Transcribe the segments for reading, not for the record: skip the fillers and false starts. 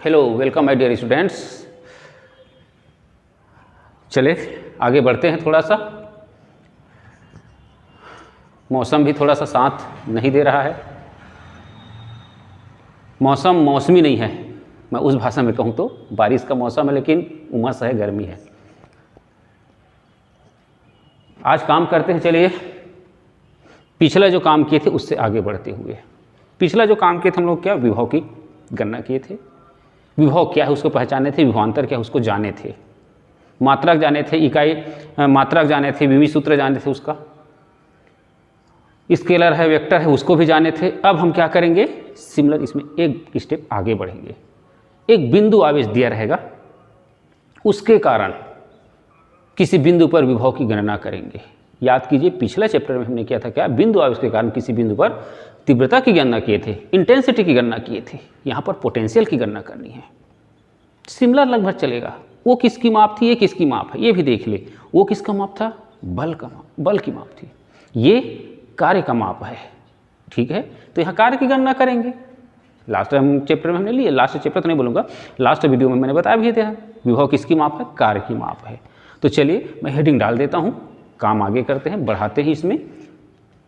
Hello, welcome my dear students. चले आगे बढ़ते हैं। थोड़ा सा मौसम भी थोड़ा सा साथ नहीं दे रहा है। मौसम मौसमी नहीं है, मैं उस भाषा में कहूँ तो बारिश का मौसम है, लेकिन उमस है, गर्मी है। आज काम करते हैं। चलिए, पिछला जो काम किए थे उससे आगे बढ़ते हुए, पिछला जो काम किए थे हम लोग क्या विभव की गणना किए थे। विभव क्या है उसको पहचाने थे, विभवांतर क्या है उसको जाने थे, मात्रक जाने थे, इकाई मात्रक जाने थे, विमी सूत्र जाने थे, उसका स्केलर है, वेक्टर है, उसको भी जाने थे। अब हम क्या करेंगे, सिमिलर इसमें एक स्टेप आगे बढ़ेंगे। एक बिंदु आवेश दिया रहेगा, उसके कारण किसी बिंदु पर विभव की गणना करेंगे। याद कीजिए, पिछले चैप्टर में हमने किया था क्या, बिंदु आवेश के कारण किसी बिंदु पर तीव्रता की गणना किए थे, इंटेंसिटी की गणना किए थे। यहाँ पर पोटेंशियल की गणना करनी है। सिमिलर लगभग चलेगा। वो किसकी माप थी, ये किसकी माप है, ये भी देख ले। वो किसका माप था, बल का माप, बल की माप थी। ये कार्य का माप है। ठीक है, तो यहाँ कार्य की गणना करेंगे। लास्ट चैप्टर में हमने लिए, लास्ट चैप्टर तो नहीं बोलूँगा, लास्ट वीडियो में मैंने बताया भी था विभव किसकी माप है, कार्य की माप है। तो चलिए मैं हेडिंग डाल देता हूँ, काम आगे करते हैं, बढ़ाते हैं इसमें।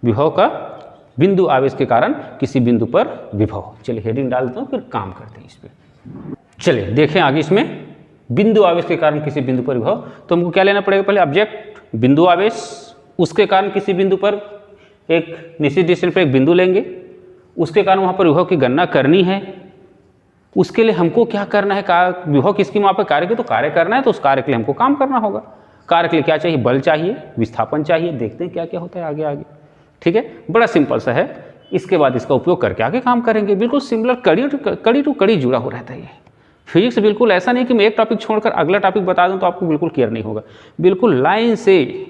विभव का बिंदु आवेश के कारण किसी बिंदु पर विभव। चलिए हेडिंग डाल देता हूँ, फिर काम करते हैं इस पर। चलिए देखें आगे इसमें, बिंदु आवेश के कारण किसी बिंदु पर विभव। तो हमको क्या लेना पड़ेगा, पहले ऑब्जेक्ट बिंदु आवेश, उसके कारण किसी बिंदु पर एक निश्चित डिस्टेंस पर एक बिंदु लेंगे, उसके कारण वहाँ पर विभव की गणना करनी है। उसके लिए हमको क्या करना है, विभव किसकी माप है, कार्य की, तो कार्य करना है। तो उस कार्य के लिए हमको काम करना होगा। कार्य के लिए क्या चाहिए, बल चाहिए, विस्थापन चाहिए। देखते हैं क्या क्या होता है आगे आगे। ठीक है, बड़ा सिंपल सा है। इसके बाद इसका उपयोग करके आगे काम करेंगे। बिल्कुल सिमिलर, कड़ी टू कड़ी जुड़ा हो रहता है ये फिजिक्स। बिल्कुल ऐसा नहीं कि मैं एक टॉपिक छोड़कर अगला टॉपिक बता दूं तो आपको बिल्कुल क्लियर नहीं होगा। बिल्कुल लाइन से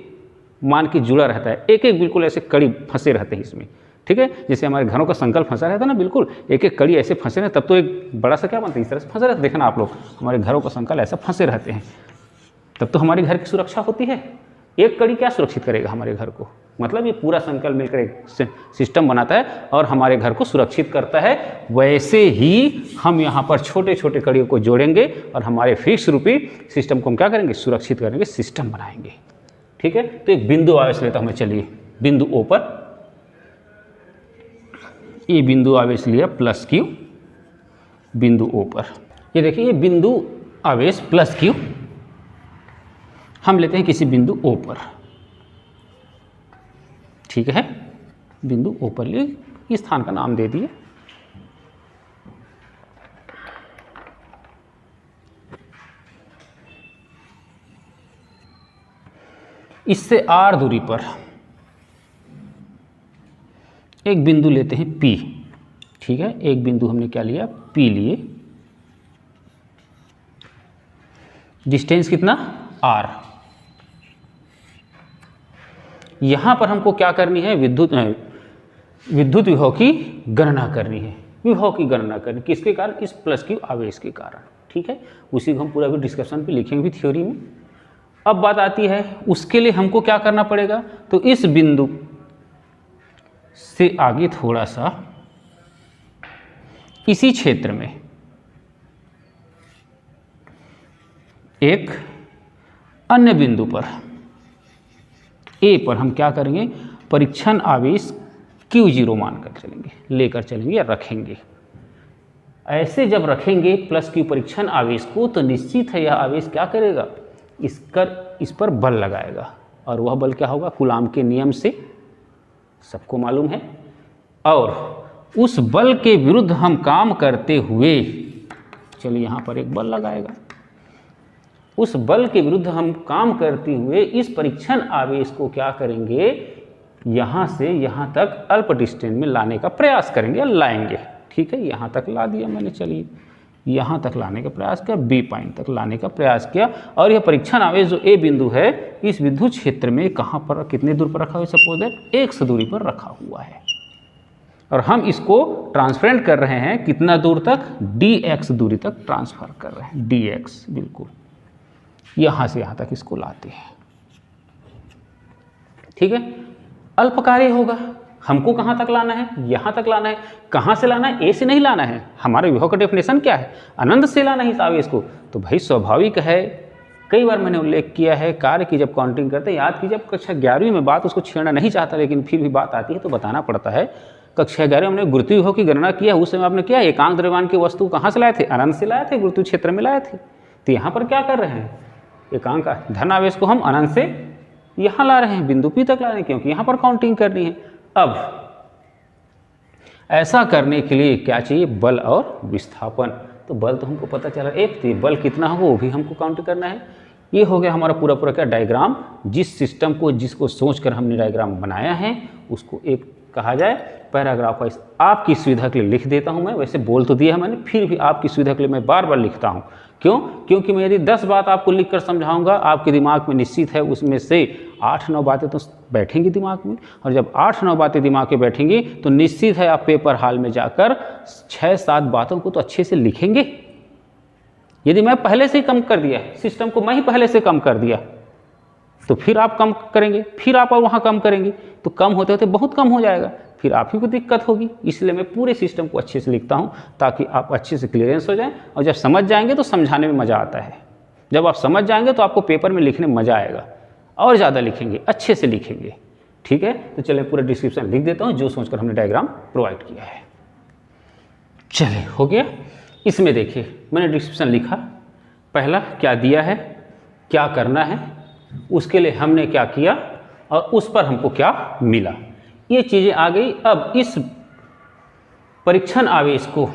मान के जुड़ा रहता है, एक एक बिल्कुल ऐसे कड़ी फंसे रहते हैं इसमें। ठीक है, जैसे हमारे घरों का संकल्प फंसा रहता है ना, बिल्कुल एक एक कड़ी ऐसे फंसे रहते, तब तो एक बड़ा सा क्या बनता है, इस तरह से फंसे रहते। देखना आप लोग, हमारे घरों का संकल्प ऐसा फंसे रहते हैं, तब तो हमारे घर की सुरक्षा होती है। एक कड़ी क्या सुरक्षित करेगा हमारे घर को, मतलब ये पूरा संकल्प मिलकर एक सिस्टम बनाता है और हमारे घर को सुरक्षित करता है। वैसे ही हम यहाँ पर छोटे छोटे कड़ियों को जोड़ेंगे और हमारे फिक्स रूपी सिस्टम को हम क्या करेंगे, सुरक्षित करेंगे, सिस्टम बनाएंगे। ठीक है, तो एक बिंदु आवेश लेता हूँ मैं। चलिए बिंदु ओ पर, ये बिंदु आवेश लिया प्लस क्यू, बिंदु ओ पर ये देखिए, ये बिंदु आवेश प्लस क्यू हम लेते हैं किसी बिंदु ओ पर। ठीक है, बिंदु ओ पर लिए, इस स्थान का नाम दे दिए। इससे आर दूरी पर एक बिंदु लेते हैं P। ठीक है, एक बिंदु हमने क्या लिया, P लिए। डिस्टेंस कितना, R। यहां पर हमको क्या करनी है, विद्युत विभव की गणना करनी है। विभव की गणना करनी किसके कारण, इस प्लस क्यू आवेश के कारण। ठीक है, उसी को हम पूरा भी डिस्कशन पे लिखेंगे भी थ्योरी में। अब बात आती है, उसके लिए हमको क्या करना पड़ेगा, तो इस बिंदु से आगे थोड़ा सा इसी क्षेत्र में एक अन्य बिंदु पर ए पर हम क्या करेंगे, परीक्षण आवेश Q0 मानकर चलेंगे, लेकर चलेंगे या रखेंगे। ऐसे जब रखेंगे प्लस क्यू परीक्षण आवेश को, तो निश्चित है यह आवेश क्या करेगा, इस पर बल लगाएगा। और वह बल क्या होगा, कूलाम के नियम से सबको मालूम है। और उस बल के विरुद्ध हम काम करते हुए, चलिए यहाँ पर एक बल लगाएगा, उस बल के विरुद्ध हम काम करते हुए इस परीक्षण आवेश को क्या करेंगे, यहाँ से यहाँ तक अल्प डिस्टेंस में लाने का प्रयास करेंगे या लाएंगे। ठीक है, यहाँ तक ला दिया मैंने, चलिए यहाँ तक लाने का प्रयास किया, बी पॉइंट तक लाने का प्रयास किया। और यह परीक्षण आवेश जो ए बिंदु है, इस विद्युत क्षेत्र में कहाँ पर, कितने दूर पर रखा हुआ है, सपोज दैट x दूरी पर रखा हुआ है। और हम इसको ट्रांसफरेंट कर रहे हैं कितना दूर तक, dx दूरी तक ट्रांसफर कर रहे हैं, dx बिल्कुल यहाँ से यहाँ तक इसको लाते हैं। ठीक है, अल्प कार्य होगा, हमको कहाँ तक लाना है, यहाँ तक लाना है। कहाँ से लाना है, ए से नहीं लाना है। हमारे विभव का डेफिनेशन क्या है, अनंत से लाना है इस आवेश को। तो भाई स्वाभाविक है, कई बार मैंने उल्लेख किया है, कार्य की जब काउंटिंग करते हैं, याद कीजिए, जब कक्षा 11वीं में बात उसको छेड़ना नहीं चाहता, लेकिन फिर भी बात आती है तो बताना पड़ता है। कक्षा 11 में हमने गुरुत्वीय विभव की गणना किया, उस समय आपने क्या एकांक द्रव्यमान की वस्तु कहाँ से लाए थे, अनंत से लाए थे, गुरुत्वीय क्षेत्र में लाए थे। तो यहाँ पर क्या कर रहे हैं, एकांक धन आवेश को हम अनंत से यहाँ ला रहे हैं, बिंदु P तक ला रहे हैं, क्योंकि यहाँ पर काउंटिंग करनी है। अब ऐसा करने के लिए क्या चाहिए, बल और विस्थापन। तो बल तो हमको पता चला F, तो बल कितना होगा वो भी हमको काउंट करना है। ये हो गया हमारा पूरा पूरा क्या डायग्राम, जिस सिस्टम को जिसको सोचकर हमने डायग्राम बनाया है उसको एक कहा जाए पैराग्राफ वाइज। आपकी सुविधा के लिए लिख देता हूँ मैं, वैसे बोल तो दिया है मैंने, फिर भी आपकी सुविधा के लिए मैं बार बार लिखता हूँ। क्यों, क्योंकि मैं यदि 10 बात आपको लिख कर समझाऊंगा, आपके दिमाग में निश्चित है उसमें से 8-9 बातें तो बैठेंगी दिमाग में, और जब 8-9 बातें दिमाग में बैठेंगी तो निश्चित है आप पेपर हॉल में जाकर 6-7 बातों को तो अच्छे से लिखेंगे। यदि मैं पहले से ही कम कर दिया, सिस्टम को मैं ही पहले से कम कर दिया, तो फिर आप कम करेंगे, फिर आप वहाँ कम करेंगे, तो कम होते होते बहुत कम हो जाएगा, फिर आप ही को दिक्कत होगी। इसलिए मैं पूरे सिस्टम को अच्छे से लिखता हूँ ताकि आप अच्छे से क्लियरेंस हो जाएं, और जब समझ जाएंगे तो समझाने में मज़ा आता है। जब आप समझ जाएंगे तो आपको पेपर में लिखने में मज़ा आएगा, और ज़्यादा लिखेंगे, अच्छे से लिखेंगे। ठीक है, तो चलिए पूरा डिस्क्रिप्शन लिख देता हूँ जो सोचकर हमने डायग्राम प्रोवाइड किया है। चलिए हो गया। इसमें देखिए मैंने डिस्क्रिप्शन लिखा, पहला क्या दिया है, क्या करना है, उसके लिए हमने क्या किया और उस पर हमको क्या मिला, ये चीज़ें आ गई। अब इस परीक्षण आवेश को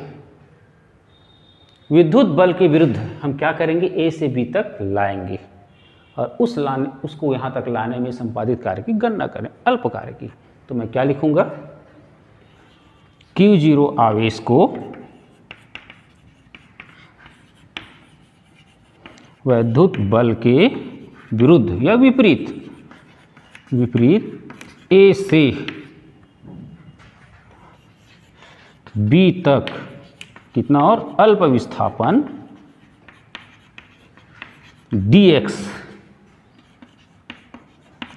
विद्युत बल के विरुद्ध हम क्या करेंगे, ए से बी तक लाएंगे, और उसको यहाँ तक लाने में संपादित कार्य की गणना करें, अल्प कार्य की। तो मैं क्या लिखूंगा, Q0 आवेश को विद्युत बल के विरुद्ध या विपरीत ए से बी तक कितना, और अल्प विस्थापन dx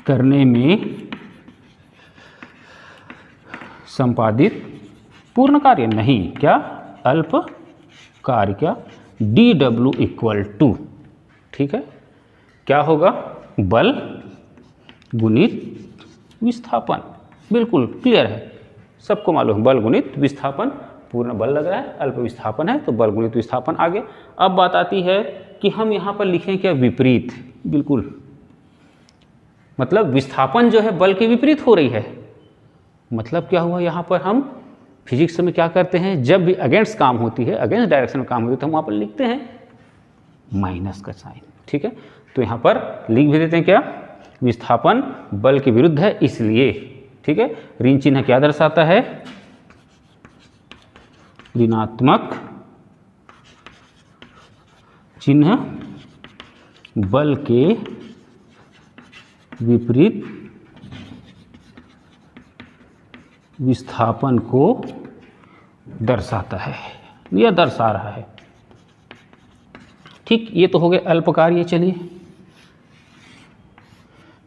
करने में संपादित पूर्ण कार्य नहीं, क्या अल्प कार्य, क्या dw इक्वल टू, ठीक है, क्या होगा, बल गुणित विस्थापन। बिल्कुल क्लियर है, सबको मालूम है, बल गुणित विस्थापन, पूर्ण बल लग रहा है, अल्प विस्थापन है तो बल गुणित विस्थापन आ गया। अब बात आती है कि हम यहाँ पर लिखें क्या, विपरीत। बिल्कुल, मतलब विस्थापन जो है बल के विपरीत हो रही है। मतलब क्या हुआ, यहाँ पर हम फिजिक्स में क्या करते हैं, जब भी अगेंस्ट काम होती है, अगेंस्ट डायरेक्शन में काम होती है, तो हम वहाँ पर लिखते हैं माइनस का साइन। ठीक है, तो यहाँ पर लिख भी देते हैं क्या, विस्थापन बल के विरुद्ध है इसलिए। ठीक है, ऋण चिन्ह क्या दर्शाता है, ऋणात्मक चिन्ह बल के विपरीत विस्थापन को दर्शाता है या दर्शा रहा है। ठीक, ये तो हो गए अल्प कार्य। चलिए,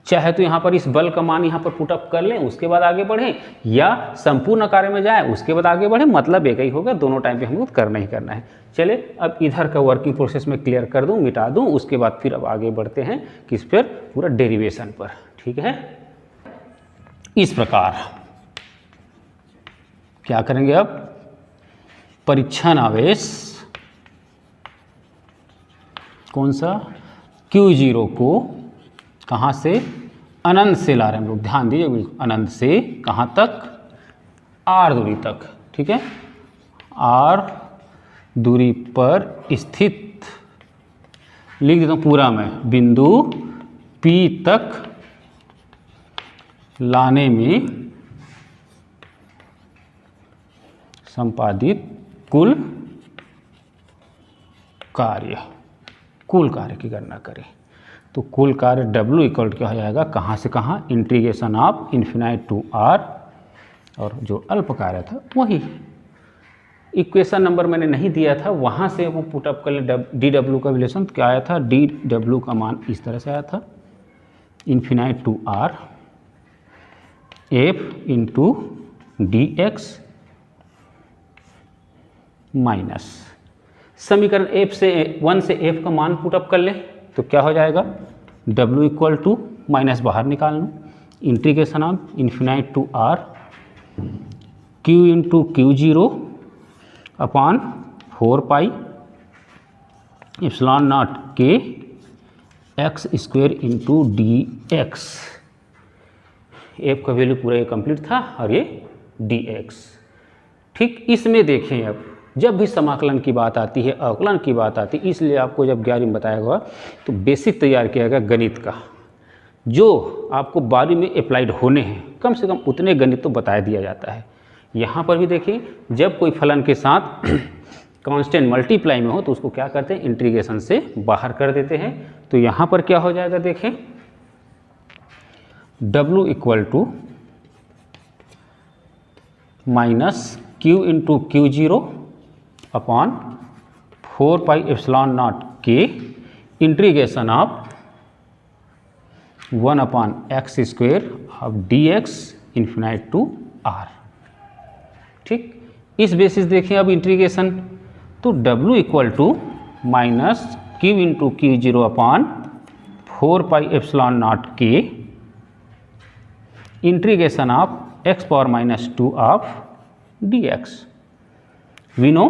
चाहे तो यहाँ पर इस बल का मान यहाँ पर पुटअप कर लें, उसके बाद आगे बढ़ें, या संपूर्ण कार्य में जाएं उसके बाद आगे बढ़ें, मतलब एक ही होगा, दोनों टाइम पे हमको करना ही करना है। चलिए, अब इधर का वर्किंग प्रोसेस में क्लियर कर दूं, मिटा दूं, उसके बाद फिर अब आगे बढ़ते हैं किस पर, पूरा डेरिवेशन पर। ठीक है, इस प्रकार क्या करेंगे, अब परीक्षण आवेश कौन सा, Q0 को कहाँ से, अनंत से ला रहे हैं हम लोग, ध्यान दीजिए, अनंत से कहाँ तक, R दूरी तक। ठीक है, R दूरी पर स्थित, लिख देता हूँ पूरा मैं, बिंदु P तक लाने में संपादित कुल कार्य की गणना करें। तो कुल कार्य W इक्वल क्या हो जाएगा, कहाँ से कहाँ, integration of infinite to R, और जो अल्प कार्य था वही इक्वेशन नंबर मैंने नहीं दिया था, वहाँ से वो पुटअप कर ले। dW का रिलेशन क्या आया था, dW का मान इस तरह से आया था, infinite to R F into D X minus समीकरण एफ से 1 से एफ का मान पुटअप कर ले तो क्या हो जाएगा, W इक्वल टू माइनस बाहर निकाल लूँ, integration of infinite to R Q into Q zero upon 4 pi epsilon not K X square into D X. F का वैल्यू पूरा ये कंप्लीट था और ये डी एक्स। ठीक, इसमें देखें अब जब भी समाकलन की बात आती है, अवकलन की बात आती है, इसलिए आपको जब 11वीं में बताया हुआ तो बेसिक तैयार किया गया गणित का, जो आपको 12वीं में अप्लाइड होने हैं, कम से कम उतने गणित तो बताया दिया जाता है। यहाँ पर भी देखिए, जब कोई फलन के साथ कांस्टेंट मल्टीप्लाई में हो तो उसको क्या करते हैं, इंटीग्रेशन से बाहर कर देते हैं। तो यहाँ पर क्या हो जाएगा, देखें W equal to minus Q into Q zero upon 4 pi epsilon not K integration of 1 upon X square of D X infinite to R. ठीक, इस बेसिस देखें अब इंटीग्रेशन, तो W equal to minus Q into Q zero upon 4 pi epsilon not K integration of X power minus 2 of D X. We know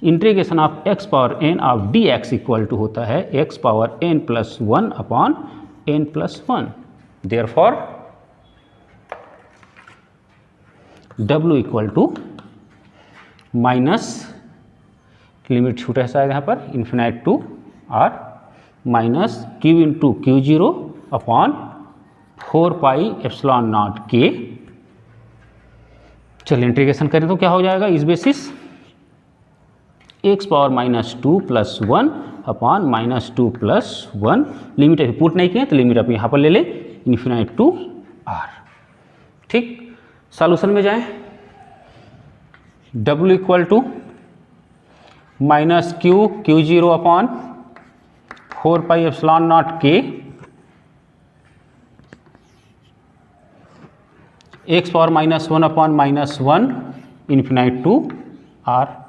integration of X power N of D X equal to होता है X power N plus 1 upon N plus 1। Therefore W equal to minus limit छूटा है शायद यहाँ पर infinite to R minus Q into Q zero upon 4 pi epsilon not K. चलिए integration करें तो क्या हो जाएगा, इस basis X power minus 2 plus 1 upon minus 2 plus 1। Limit अभी पुट नहीं किए तो लिमिट आप यहाँ पर ले लें इन्फिनाइट टू आर। ठीक, सॉल्यूशन में जाएं, W equal to minus Q zero upon 4 pi epsilon not K X power minus 1 upon minus 1 infinite to R.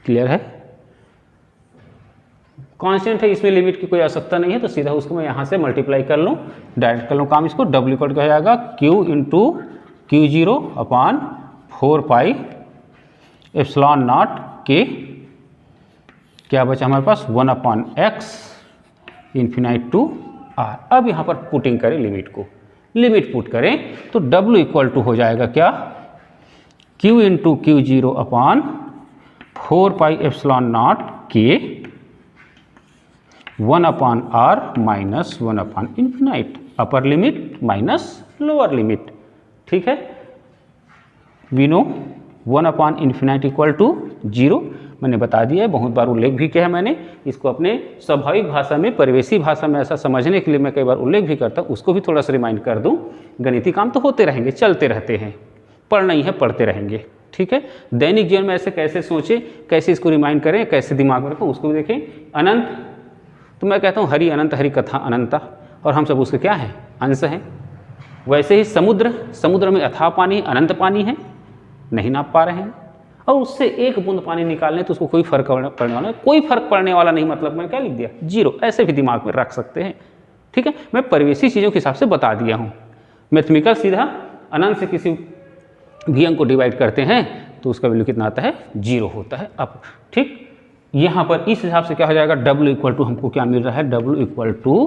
Clear है, कांस्टेंट है, इसमें लिमिट की कोई आवश्यकता नहीं है, तो सीधा उसको मैं यहाँ से मल्टीप्लाई कर लूँ, डायरेक्ट कर लूँ काम इसको। W इक्वल क्या जाएगा, Q into Q zero upon 4 pi epsilon not K, क्या बचा हमारे पास 1 upon X infinite to R. अब यहाँ पर पुटिंग करें लिमिट को, लिमिट पुट करें तो W इक्वल टू हो जाएगा क्या, Q into Q zero upon 4 pi epsilon not के 1 upon R minus 1 upon infinite, upper limit minus lower limit. ठीक है, we know 1 upon infinite equal to 0। मैंने बता दिया है, बहुत बार उल्लेख भी किया है मैंने इसको, अपने स्वाभाविक भाषा में, परिवेशी भाषा में ऐसा समझने के लिए मैं कई बार उल्लेख भी करता हूँ, उसको भी थोड़ा सा रिमाइंड कर दूँ। गणितीय काम तो होते रहेंगे, चलते रहते हैं, पढ़ना ही है, पढ़ते रहेंगे। ठीक है, दैनिक जीवन में ऐसे कैसे सोचें, कैसे इसको रिमाइंड करें, कैसे दिमाग में रखें, उसको भी देखें। अनंत, तो मैं कहता हूँ हरि अनंत, हरि कथा अनंता, और हम सब उसके क्या है, अंश हैं। वैसे ही समुद्र, समुद्र में अथाह पानी, अनंत पानी है, नहीं नाप पा रहे हैं, और उससे एक बूंद पानी निकालने तो उसको कोई फर्क पड़ने वाला, कोई फर्क पड़ने वाला नहीं, मतलब मैं क्या लिख दिया, 0। ऐसे भी दिमाग में रख सकते हैं। ठीक है, मैं परिवेशी चीज़ों के हिसाब से बता दिया हूँ। मैथमेटिकल सीधा अनंत से किसी भी अंक को डिवाइड करते हैं तो उसका वैल्यू कितना आता है, 0 होता है। अब ठीक, यहाँ पर इस हिसाब से क्या हो जाएगा, W इक्वल टू हमको क्या मिल रहा है, W equal to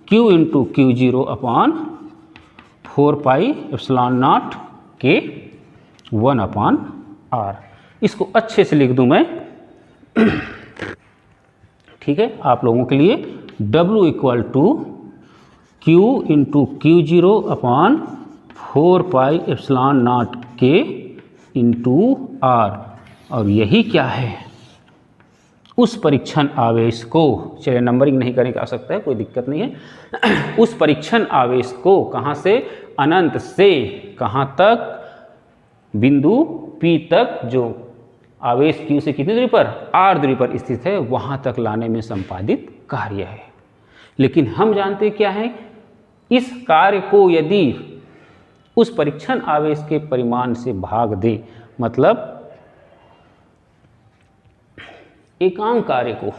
Q into Q zero upon 4 pi epsilon not के 1 अपॉन आर। इसको अच्छे से लिख दूं मैं, ठीक है, आप लोगों के लिए। W equal to Q into Q zero upon 4 pi epsilon not K into R. और यही क्या है, उस परीक्षण आवेश को, चलिए नंबरिंग नहीं करने की आवश्यकता है, कोई दिक्कत नहीं है। उस परीक्षण आवेश को कहाँ से, अनंत से कहाँ तक, बिंदु P तक, जो आवेश Q से कितनी दूरी पर, R दूरी पर स्थित है, वहाँ तक लाने में संपादित कार्य है। लेकिन हम जानते क्या है, इस कार्य को यदि उस परीक्षण आवेश के परिमाण से भाग दे, मतलब एकांक कार्य को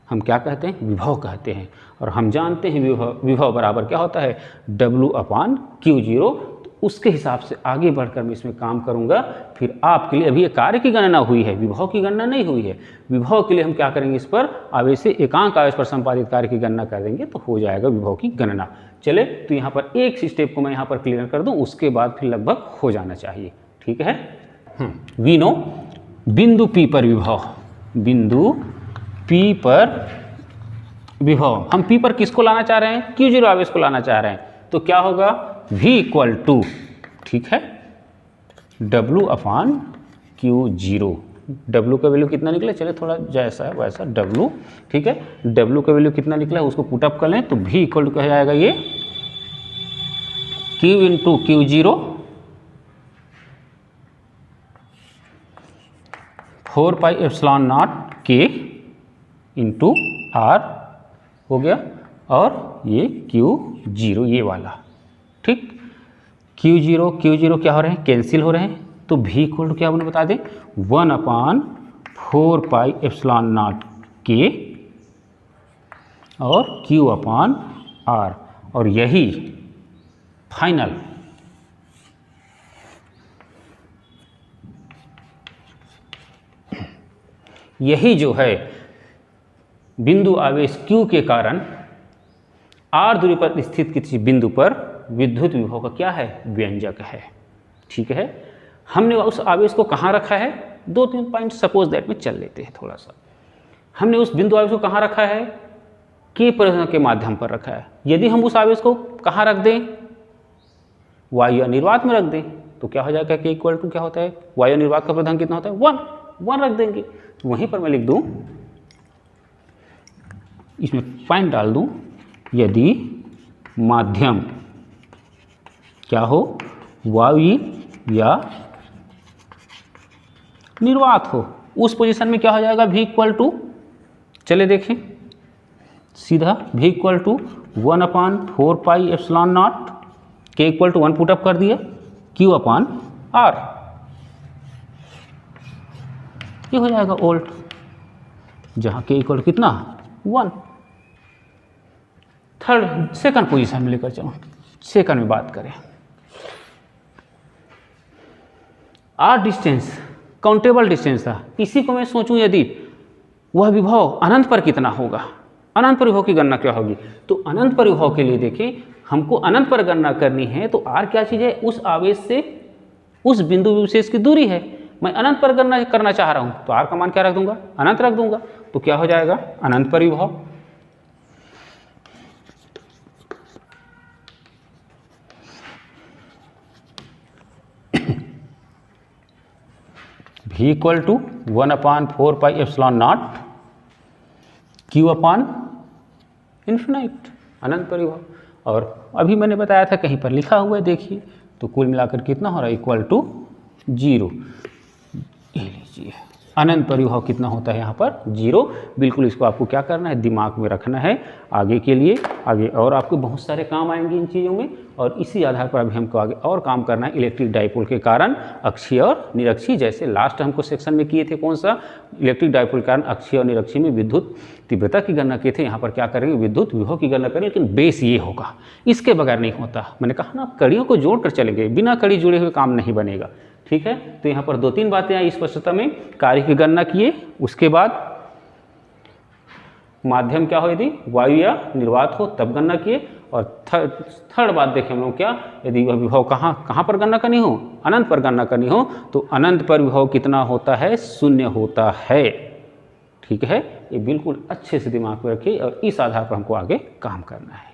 हम क्या कहते हैं, विभव कहते हैं। और हम जानते हैं विभव बराबर क्या होता है, W/Q0। तो उसके हिसाब से आगे बढ़कर मैं इसमें काम करूंगा। फिर आपके लिए अभी ये कार्य की गणना हुई है, विभव की गणना नहीं हुई है। विभव के लिए हम क्या करेंगे, इस पर आवेश से एकांक आवेश पर संपादित कार्य की गणना कर देंगे तो हो जाएगा विभव की गणना। चले, तो यहाँ पर एक स्टेप को मैं यहाँ पर क्लियर कर दूँ, उसके बाद फिर लगभग हो जाना चाहिए। ठीक है। वी नो बिंदु P पर विभव, बिंदु P पर विभव, हम P पर किसको लाना चाह रहे हैं, Q0 आवेश को लाना चाह रहे हैं। तो क्या होगा, V=, ठीक है, W/Q0। W का वैल्यू कितना निकला, चले थोड़ा जैसा है वैसा W, ठीक है। W का वैल्यू कितना निकला है उसको पुटअप कर लें, तो V क्या जाएगा, ये Q/Q0 4πε0K × R हो गया, और ये Q0 ये वाला, ठीक। Q0 क्या हो रहे हैं, कैंसिल हो रहे हैं। तो V = क्या आपने बता दें, 1/4πε0K और Q/R, और यही फाइनल यही जो है बिंदु आवेश Q के कारण R दूरी पर स्थित किसी बिंदु पर विद्युत विभव का क्या है, व्यंजक है। ठीक है। हमने उस आवेश को कहाँ रखा है, 2-3 पॉइंट सपोज दैट में चल लेते हैं थोड़ा सा। हमने उस बिंदु आवेश को कहाँ रखा है, K परिवर्तन के माध्यम पर रखा है। यदि हम उस आवेश को कहाँ रख दें, वायु निर्वात में रख दें, तो क्या हो जाएगा, K = क्या होता है, वायु निर्वात का प्रधान कितना होता है, 1 रख देंगे। वहीं पर मैं लिख दूं, इसमें पॉइंट डाल दूं, यदि माध्यम क्या हो, वायु या निर्वात हो, उस पोजीशन में क्या हो जाएगा, V = चले देखें सीधा, V = 1/4πε0, K = 1 पुटअप कर दिया, Q/R ये हो जाएगा ओल्ट, जहाँ K = कितना, 1। सेकंड पोजीशन में लेकर चलो, सेकंड में बात करें। R डिस्टेंस काउंटेबल डिस्टेंस था, इसी को मैं सोचूं यदि वह विभव अनंत पर कितना होगा, अनंत पर विभव की गणना क्या होगी। तो अनंत पर विभव के लिए देखिए, हमको अनंत पर गणना करनी है, तो R क्या चीज़ है, उस आवेश से उस बिंदु विशेष की दूरी है। मैं अनंत पर गणना करना चाह रहा हूँ, तो R का मान क्या रख दूंगा, अनंत रख दूंगा। तो क्या हो जाएगा, अनंत पर विभव। V = 1/4πε0 Q/∞ अनंत पर विभव। और अभी मैंने बताया था कहीं पर लिखा हुआ है, देखिए, तो कुल मिलाकर कितना हो रहा है, = 0। ये लीजिए, अनंत पर विभव कितना होता है यहाँ पर, 0। बिल्कुल इसको आपको क्या करना है, दिमाग में रखना है आगे के लिए। आगे और आपको बहुत सारे काम आएंगे इन चीज़ों में, और इसी आधार पर अभी हमको आगे और काम करना है। इलेक्ट्रिक डाइपोल के कारण अक्षीय और निरक्षीय, जैसे लास्ट हमको सेक्शन में किए थे, कौन सा, इलेक्ट्रिक डाइपोल के कारण अक्षीय और निरक्षीय में विद्युत तीव्रता की गणना किए थे। यहाँ पर क्या करेंगे, विद्युत विभव की गणना करेंगे, लेकिन बेस ये होगा, इसके बगैर नहीं होता। मैंने कहा ना, कड़ियों को जोड़कर चलेंगे, बिना कड़ी जुड़े हुए काम नहीं बनेगा। ठीक है। तो यहाँ पर 2-3 बातें आई स्पष्टता में, कार्य की गणना किए, उसके बाद माध्यम क्या हो, यदि वायु या निर्वात हो तब गणना किए, और थर्ड बात देखें हम लोग क्या, यदि वह विभव कहाँ पर गणना करनी हो, अनंत पर गणना करनी हो, तो अनंत पर विभव कितना होता है, 0 होता है। ठीक है। ये बिल्कुल अच्छे से दिमाग में रखिए, और इस आधार पर हमको आगे काम करना है।